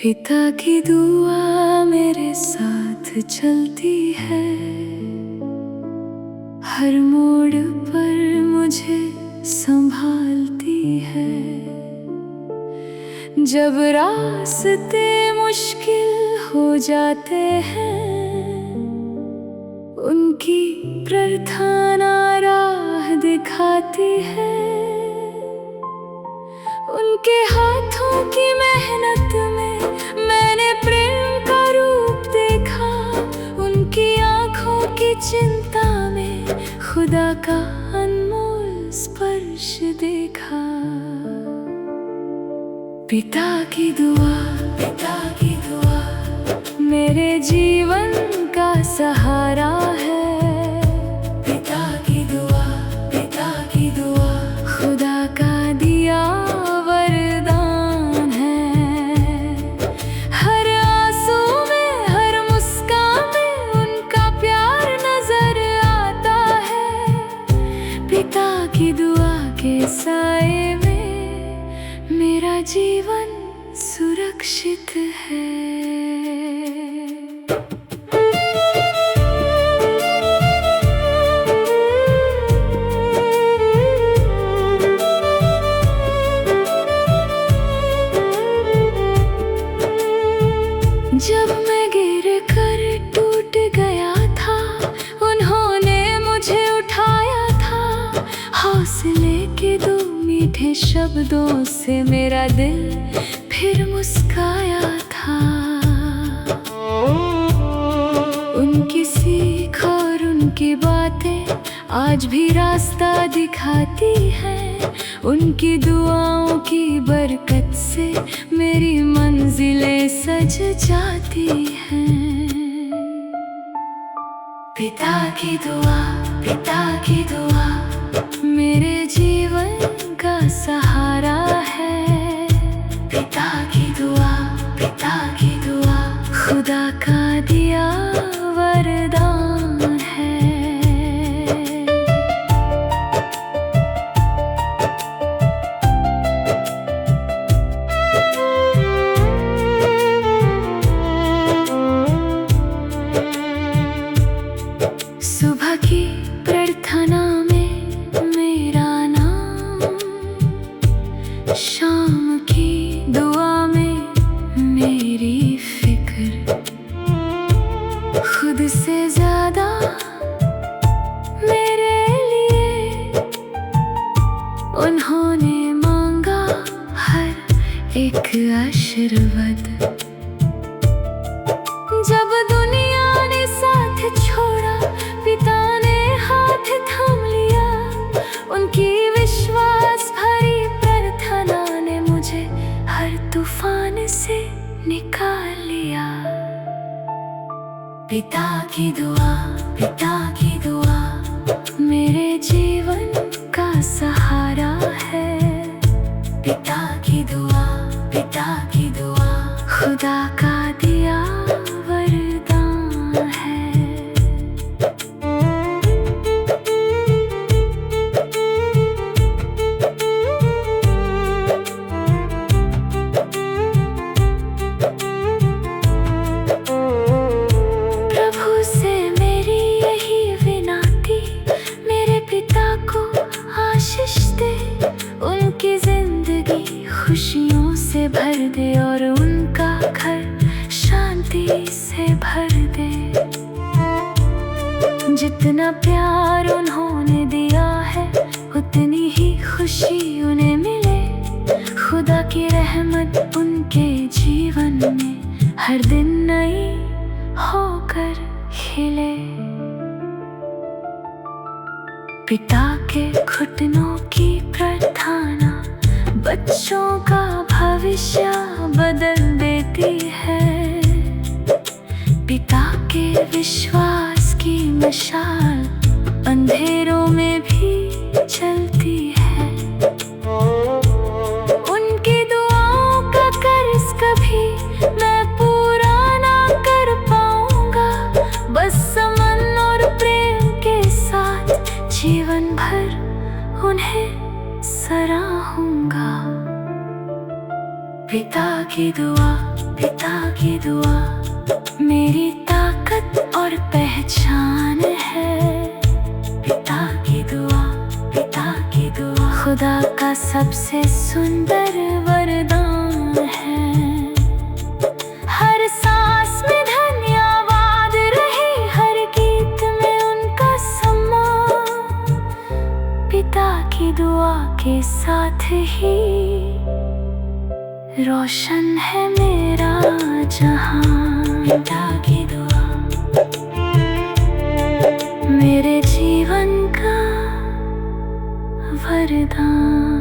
पिता की दुआ मेरे साथ चलती है, हर मोड़ पर मुझे संभालती है। जब रास्ते मुश्किल हो जाते हैं, उनकी प्रार्थना राह दिखाती है। उनके हाथों की मेहनत में मैंने प्रेम का रूप देखा, उनकी आँखों की चिंता में खुदा का अनमोल स्पर्श देखा। पिता की दुआ, पिता की दुआ मेरे जीवन का सहारा है। पिता की दुआ, पिता की दुआ खुदा का दिया वरदान है। हर आंसू में, हर मुस्कान में उनका प्यार नजर आता है। पिता की दुआ के साए में मेरा जीवन सुरक्षित है। जब मैं गिर कर टूट गया था, उन्होंने मुझे उठाया था। हौसले के दो मीठे शब्दों से मेरा दिल फिर मुस्काया था। उनकी सीख और उनकी बातें आज भी रास्ता दिखाती हैं। उनकी दुआओं की बरकत से मेरी मंजिलें सज जाती हैं। पिता की दुआ, पिता की दुआ मेरे जीवन का सहारा है। पिता की दुआ, पिता की दुआ खुदा का दिया वरदान है। सुबह की प्रार्थना में मेरा नाम, शाम की दुआ में मेरी फिक्र, खुद से ज्यादा मेरे लिए उन्होंने मांगा हर एक आशीर्वाद। जब दुनिया ने साथ छोड़ा, पिता ने हाथ थाम लिया। उनकी विश्वास भरी प्रार्थना ने मुझे हर तूफान से निकाल लिया। पिता की दुआ, पिता की दुआ मेरे जीवन का सहारा है। पिता की दुआ, पिता की दुआ खुदा का दिया वरदान है। प्रभु से मेरी यही विनती, मेरे पिता को आशीष दे। उनकी जिंदगी खुशियों से भर दे और उनका घर शांति से भर दे। जितना प्यार उन्होंने दिया है, उतनी ही खुशी उन्हें मिले। खुदा की रहमत उनके जीवन में हर दिन नई होकर खिले। पिता के घुटनों की प्रार्थना बच्चों का भविष्य बदल देती है। पिता के विश्वास की मशाल अंधेरों में भी चलती है। उनकी दुआओं का कर्ज कभी मैं पूरा ना कर पाऊंगा। बस समन और प्रेम के साथ जीवन भर उन्हें सराहूंगा। पिता की दुआ, पिता की दुआ मेरी ताकत और पहचान है। पिता की दुआ, पिता की दुआ खुदा का सबसे सुंदर वरदान है। हर सांस में धन्यवाद रहे, हर गीत में उनका सम्मान। पिता की दुआ के साथ ही रोशन है मेरा जहां। पिता की दुआ मेरे जीवन का वरदान।